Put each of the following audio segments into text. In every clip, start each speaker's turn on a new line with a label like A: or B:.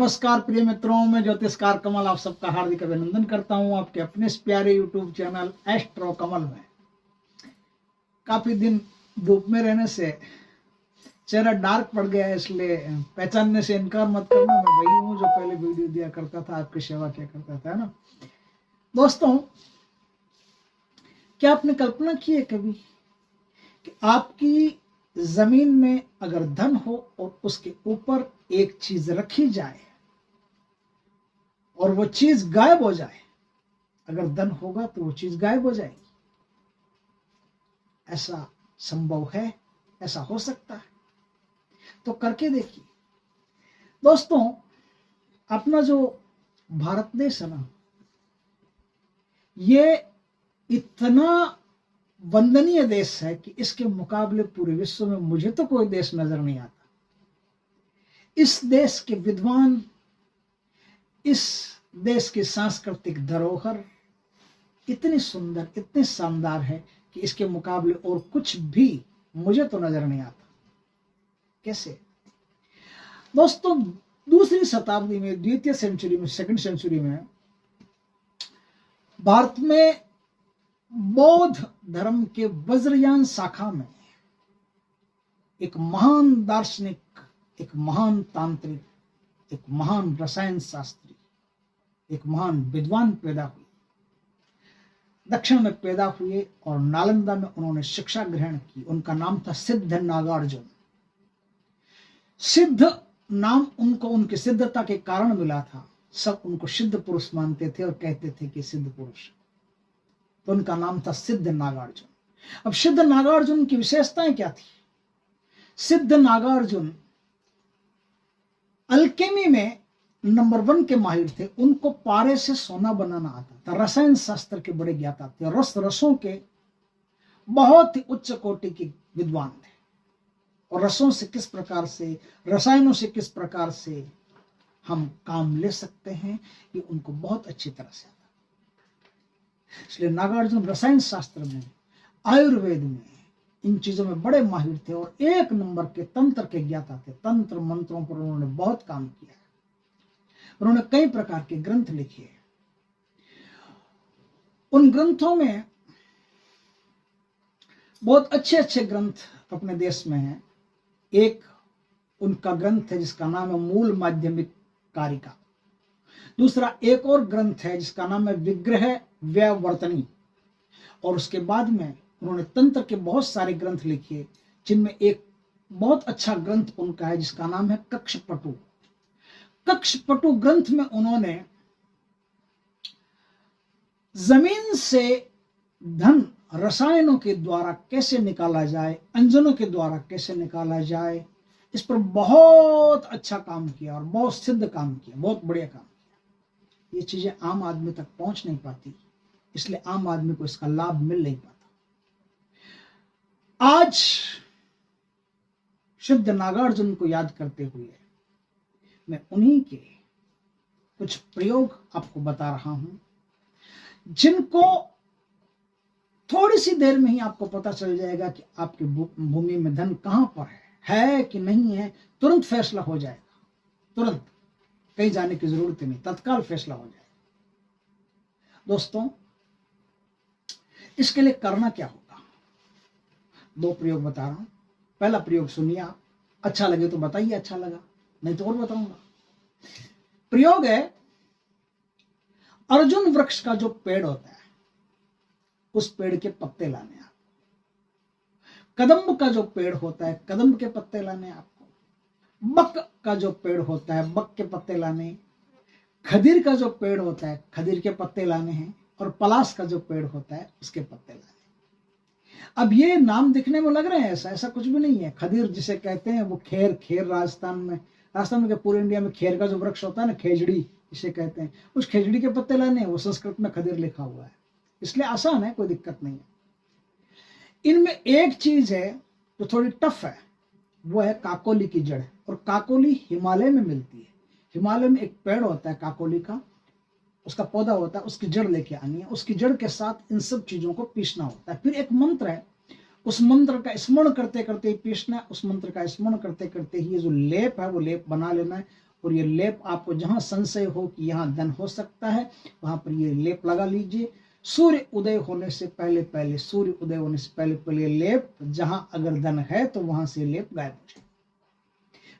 A: नमस्कार प्रिय मित्रों, मैं ज्योतिषकार कमल आप सबका हार्दिक अभिनंदन करता हूं आपके अपने इस प्यारे यूट्यूब चैनल एस्ट्रो कमल में। काफी दिन धूप में रहने से चेहरा डार्क पड़ गया है, इसलिए पहचानने से इनकार मत करना। मैं वही हूँ जो पहले वीडियो दिया करता था, आपकी सेवा किया करता था, है ना दोस्तों। क्या आपने कल्पना की है कभी कि आपकी जमीन में अगर धन हो और उसके ऊपर एक चीज रखी जाए और वो चीज गायब हो जाए? अगर धन होगा तो वो चीज गायब हो जाएगी। ऐसा संभव है? ऐसा हो सकता है? तो करके देखिए दोस्तों। अपना जो भारत देश है ना, ये इतना वंदनीय देश है कि इसके मुकाबले पूरे विश्व में मुझे तो कोई देश नजर नहीं आता। इस देश के विद्वान, इस देश की सांस्कृतिक धरोहर इतनी सुंदर, इतनी शानदार है कि इसके मुकाबले और कुछ भी मुझे तो नजर नहीं आता। कैसे दोस्तों? दूसरी शताब्दी में, द्वितीय सेंचुरी में, सेकंड सेंचुरी में भारत में बौद्ध धर्म के वज्रयान शाखा में एक महान दार्शनिक, एक महान तांत्रिक, एक महान रसायन शास्त्री, एक महान विद्वान पैदा हुए। दक्षिण में पैदा हुए और नालंदा में उन्होंने शिक्षा ग्रहण की। उनका नाम था सिद्ध नागार्जुन। सिद्ध नाम उनको उनकी सिद्धता के कारण मिला था। सब उनको सिद्ध पुरुष मानते थे और कहते थे कि सिद्ध पुरुष, तो उनका नाम था सिद्ध नागार्जुन। अब सिद्ध नागार्जुन की विशेषताएं क्या थी? सिद्ध नागार्जुन अल्केमी में नंबर 1 के माहिर थे। उनको पारे से सोना बनाना आता था। रसायन शास्त्र के बड़े ज्ञाता थे। रसों के बहुत ही उच्च कोटि के विद्वान थे। और रसों से किस प्रकार से, रसायनों से किस प्रकार से हम काम ले सकते हैं, ये उनको बहुत अच्छी तरह से आता। इसलिए नागार्जुन रसायन शास्त्र में, आयुर्वेद में, इन चीजों में बड़े माहिर थे और 1 नंबर के तंत्र के ज्ञाता थे। तंत्र मंत्रों पर उन्होंने बहुत काम किया। उन्होंने कई प्रकार के ग्रंथ लिखे। उन ग्रंथों में बहुत अच्छे अच्छे ग्रंथ अपने देश में हैं। एक उनका ग्रंथ है जिसका नाम है मूल माध्यमिक कारिका। दूसरा एक और ग्रंथ है जिसका नाम है विग्रह व्यवर्तनी। और उसके बाद में उन्होंने तंत्र के बहुत सारे ग्रंथ लिखे, जिनमें एक बहुत अच्छा ग्रंथ उनका है जिसका नाम है कक्षपटु। कक्षपटु ग्रंथ में उन्होंने जमीन से धन रसायनों के द्वारा कैसे निकाला जाए, अंजनों के द्वारा कैसे निकाला जाए, इस पर बहुत अच्छा काम किया और बहुत सिद्ध काम किया, बहुत बढ़िया काम किया। ये चीजें आम आदमी तक पहुंच नहीं पाती, इसलिए आम आदमी को इसका लाभ मिल नहीं पाता। आज सिद्ध नागार्जुन को याद करते हुए मैं उन्हीं के कुछ प्रयोग आपको बता रहा हूं, जिनको थोड़ी सी देर में ही आपको पता चल जाएगा कि आपकी भूमि में धन कहां पर है कि नहीं है। तुरंत फैसला हो जाएगा, तुरंत, कहीं जाने की जरूरत नहीं, तत्काल फैसला हो जाएगा। दोस्तों, इसके लिए करना क्या होगा? 2 प्रयोग बता रहा हूं। पहला प्रयोग सुनिए आप, अच्छा लगे तो बताइए अच्छा लगा, नहीं तो और बताऊंगा। प्रयोग है, अर्जुन वृक्ष का जो पेड़ होता है उस पेड़ के पत्ते लाने आप। कदम्ब का जो पेड़ होता है, कदम्ब के पत्ते लाने आपको। बक का जो पेड़ होता है, बक के पत्ते लाने। खदीर का जो पेड़ होता है, खदीर के पत्ते लाने हैं। और पलाश का जो पेड़ होता है उसके पत्ते लाने। अब ये नाम दिखने में लग रहे हैं ऐसा कुछ भी नहीं है। खदीर जिसे कहते हैं वो खेर राजस्थान में क्या पूरे इंडिया में खेर का जो वृक्ष होता है ना, खेजड़ी जिसे कहते हैं, उस खेजड़ी के पत्ते लाने हैं। वो संस्कृत में खदीर लिखा हुआ है, इसलिए आसान है, कोई दिक्कत नहीं है। इनमें एक चीज है जो थोड़ी टफ है, वो है काकोली की जड़। और काकोली हिमालय में मिलती है। हिमालय में एक पेड़ होता है काकोली का, उसका पौधा होता है, उसकी जड़ लेके आनी है। उसकी जड़ के साथ इन सब चीजों को पीसना होता है। फिर एक मंत्र है, उस मंत्र का स्मरण करते करते ही पीसना है। उस मंत्र का स्मरण करते करते ही ये जो लेप है वो लेप बना लेना है और ये लेप आपको जहां संशय हो कि यहाँ धन हो सकता है वहां पर ये लेप लगा लीजिए। सूर्य उदय होने से पहले पहले, सूर्य उदय होने से पहले पहले लेप, जहां अगर धन है तो वहां से लेप गायब हो जाए।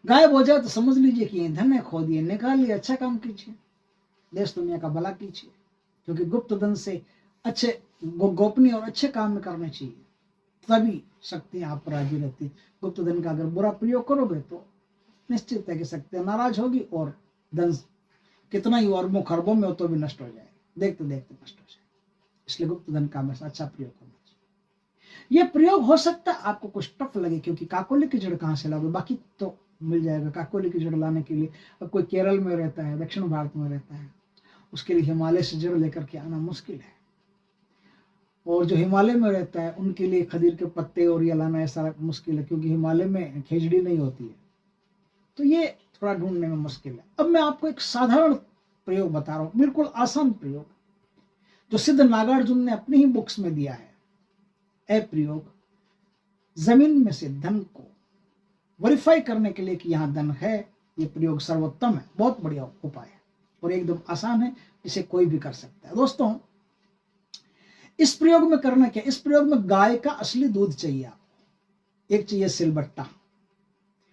A: गायब हो जाए तो समझ लीजिए कि ये धन है, खो दिए, निकालिए, अच्छा काम कीजिए, देश दुनिया का भला कीजिए, क्योंकि गुप्त धन से अच्छे गोपनीय और अच्छे काम में करने चाहिए, तभी शक्तियां आप पर राजी रहती। गुप्त धन का अगर बुरा प्रयोग करोगे तो निश्चित है कि शक्तियां नाराज होगी और धन कितना ही अरबों खरबों में हो तो भी नष्ट हो जाए, देखते देखते नष्ट हो जाए। इसलिए गुप्त धन का हमेशा अच्छा प्रयोग करना चाहिए। यह प्रयोग हो सकता है आपको कुछ टफ लगे, क्योंकि काकोली की जड़ कहाँ से लाओगे, बाकी तो मिल जाएगा। काकोली की जड़ लाने के लिए अब कोई केरल में रहता है, दक्षिण भारत में रहता है, उसके लिए हिमालय से जड़ लेकर के आना मुश्किल है, और जो हिमालय में रहता है उनके लिए खदीर के पत्ते और ये लाना ऐसा मुश्किल है, क्योंकि हिमालय में खेजड़ी नहीं होती है, तो ये थोड़ा ढूंढने में मुश्किल है। अब मैं आपको एक साधारण प्रयोग बता रहा हूं, बिल्कुल आसान प्रयोग, जो सिद्ध नागार्जुन ने अपनी ही बुक्स में दिया है। ए प्रयोग जमीन में से धन को वेरीफाई करने के लिए कि यहां धन है, ये प्रयोग सर्वोत्तम है, बहुत बढ़िया उपाय है और एकदम आसान है, इसे कोई भी कर सकता है। दोस्तों, इस प्रयोग में करना क्या, इस प्रयोग में गाय का असली दूध चाहिए आपको, एक चाहिए सिलबट्टा,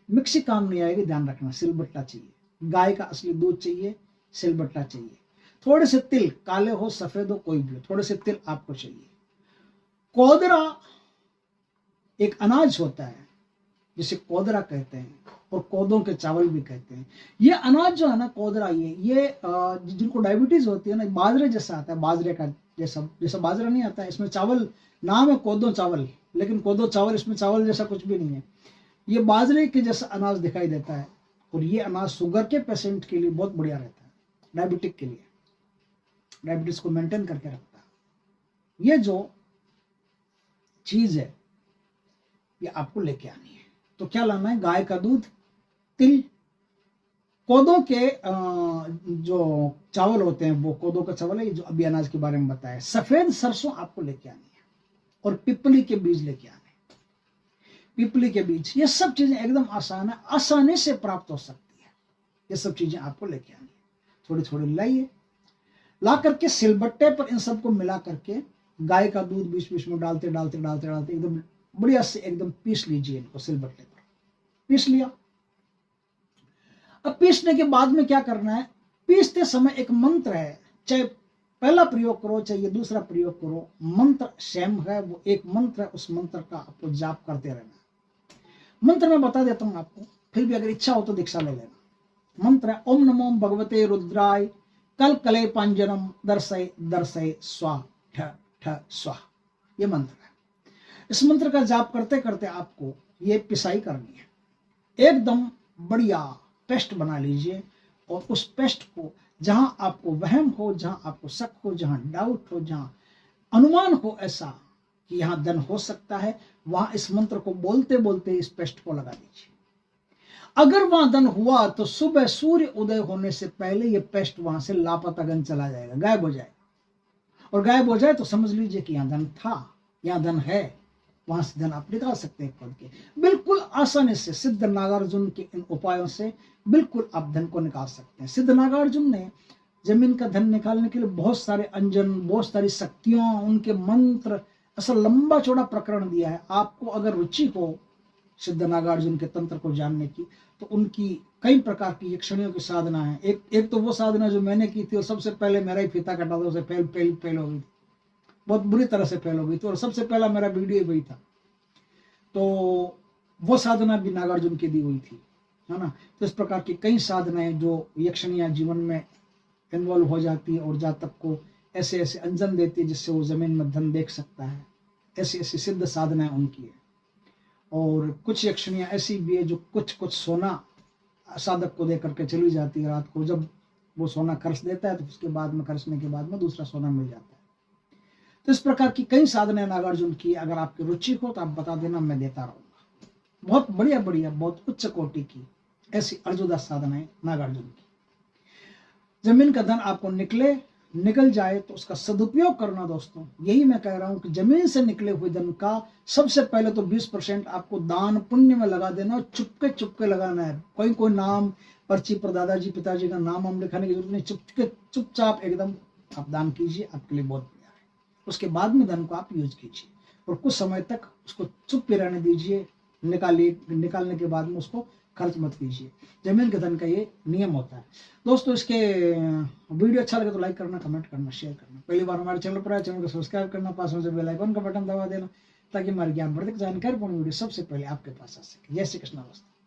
A: मिक्सी काम नहीं आएगी, ध्यान रखना, सिलबट्टा चाहिए, गाय का असली दूध चाहिए, सिलबट्टा चाहिए, थोड़े से तिल, काले हो सफेद हो कोई भी हो, थोड़े से तिल आपको चाहिए। कोदरा एक अनाज होता है जिसे कोदरा कहते हैं और कोदों के चावल भी कहते हैं। ये अनाज जो है ना, कोदरा, ये जिनको डायबिटीज होती है ना, बाजरे जैसा आता है, बाजरे का जैसा बाजरा नहीं आता है, इसमें चावल, नाम है कोदो चावल, लेकिन कोदो चावल, इसमें चावल जैसा कुछ भी नहीं है, ये बाजरे के जैसा अनाज दिखाई देता है। और ये अनाज शुगर के पेशेंट के लिए बहुत बढ़िया रहता है, डायबिटिक के लिए, डायबिटीज को मेंटेन करके रखता है। ये जो चीज है ये आपको लेके आनी है। तो क्या लाना है, गाय का दूध, तिल, कोदों के जो चावल होते हैं वो कोदों का चावल है जो अभी अनाज के बारे में बताया, सफेद सरसों आपको लेके आनी है और पिपली के बीज लेके आने, पिपली के बीज, ये सब चीजें एकदम आसान है, आसानी से प्राप्त हो सकती है, ये सब चीजें आपको लेके आनी है। थोड़ी थोड़ी लाइए, ला करके सिलबट्टे पर इन सबको मिला करके गाय का दूध बीच बीच में डालते डालते डालते डालते एकदम बढ़िया से एकदम पीस लीजिए इनको, सिलबट्टे पर पीस लिया। अब पीसने के बाद में क्या करना है, पीसते समय एक मंत्र है, चाहे पहला प्रयोग करो चाहे दूसरा प्रयोग करो, मंत्र सेम है, वो एक मंत्र है, उस मंत्र का आपको जाप करते रहना। मंत्र मैं बता देता हूं आपको, फिर भी अगर इच्छा हो तो दीक्षा ले लेना। मंत्र है ओम नमो भगवते रुद्राय कल कले पांजनम दर्शय दर्शय स्वा ठ ठ स्वा, ये मंत्र है। इस मंत्र का जाप करते करते आपको ये पिसाई करनी है, एकदम बढ़िया पेस्ट बना लीजिए, और उस पेस्ट को जहां आपको वहम हो, जहां आपको शक हो, जहां डाउट हो, जहां अनुमान हो ऐसा कि यहां धन हो सकता है, वहां इस मंत्र को बोलते बोलते इस पेस्ट को लगा दीजिए। अगर वहां धन हुआ तो सुबह सूर्य उदय होने से पहले ये पेस्ट वहां से लापता गन चला जाएगा, गायब हो जाएगा, और गायब हो जाए तो समझ लीजिए कि यहां धन था, यहां धन है, वहां से धन आप निकाल सकते हैं खुद के, बिल्कुल आसानी से। सिद्ध नागार्जुन के इन उपायों से बिल्कुल आप धन को निकाल सकते हैं। सिद्ध नागार्जुन ने जमीन का धन निकालने के लिए बहुत सारे अंजन, बहुत सारी शक्तियों, उनके मंत्र, ऐसा लंबा चौड़ा प्रकरण दिया है। आपको अगर रुचि हो सिद्ध नागार्जुन के तंत्र को जानने की, तो उनकी कई प्रकार की यक्षणियों की साधना है। एक तो वो साधना जो मैंने की थी, और सबसे पहले मेरा ही फीता कटा था, उसे फेल हो गई थी, बहुत बुरी तरह से फेल हो गई थी, और सबसे पहला मेरा वीडियो वही था। तो वो साधना भी नागार्जुन की दी हुई थी, है ना। तो इस प्रकार की कई साधनाएं जो यक्षणियां जीवन में इन्वॉल्व हो जाती है और जातक को ऐसे ऐसे अंजन देती है जिससे वो जमीन में धन देख सकता है, ऐसी ऐसी सिद्ध साधनाएं उनकी है। और कुछ यक्षणियां ऐसी भी है जो कुछ कुछ सोना साधक को दे करके चली जाती है रात को, जब वो सोना खर्च देता है तो उसके बाद में, खर्चने के बाद में दूसरा सोना मिल जाता है। तो इस प्रकार की कई साधनाएं नागार्जुन की, अगर आपकी रुचि हो तो आप बता देना, मैं देता रहूंगा। बहुत बढ़िया बढ़िया, बहुत उच्च कोटि की ऐसी अर्जुदा साधनाएं नागार्जुन की। जमीन का धन आपको निकल जाए तो उसका सदुपयोग करना दोस्तों। यही मैं कह रहा हूं कि जमीन से निकले हुए धन का सबसे पहले तो 20% आपको दान पुण्य में लगा देना, और चुपके चुपके लगाना है। कोई नाम पर्ची पर दादाजी पिताजी का नाम हम लिखाने की जरूरत नहीं, चुपचाप एकदम आप दान कीजिए, आपके लिए बहुत बढ़िया है। उसके बाद में धन को आप यूज कीजिए और कुछ समय तक उसको चुप पे रहने दीजिए, निकालने के बाद में उसको खर्च मत कीजिए। जमीन के धन का ये नियम होता है। दोस्तों इसके वीडियो अच्छा लगे तो लाइक करना, कमेंट करना, शेयर करना। पहली बार हमारे चैनल पर आए, चैनल को सब्सक्राइब करना, पास में से बेल आइकन का बटन दबा देना ताकि हमारी ज्ञानवर्धक जानकारीपूर्ण वीडियो सबसे पहले आपके पास आ सके। जय श्री कृष्ण दोस्तों।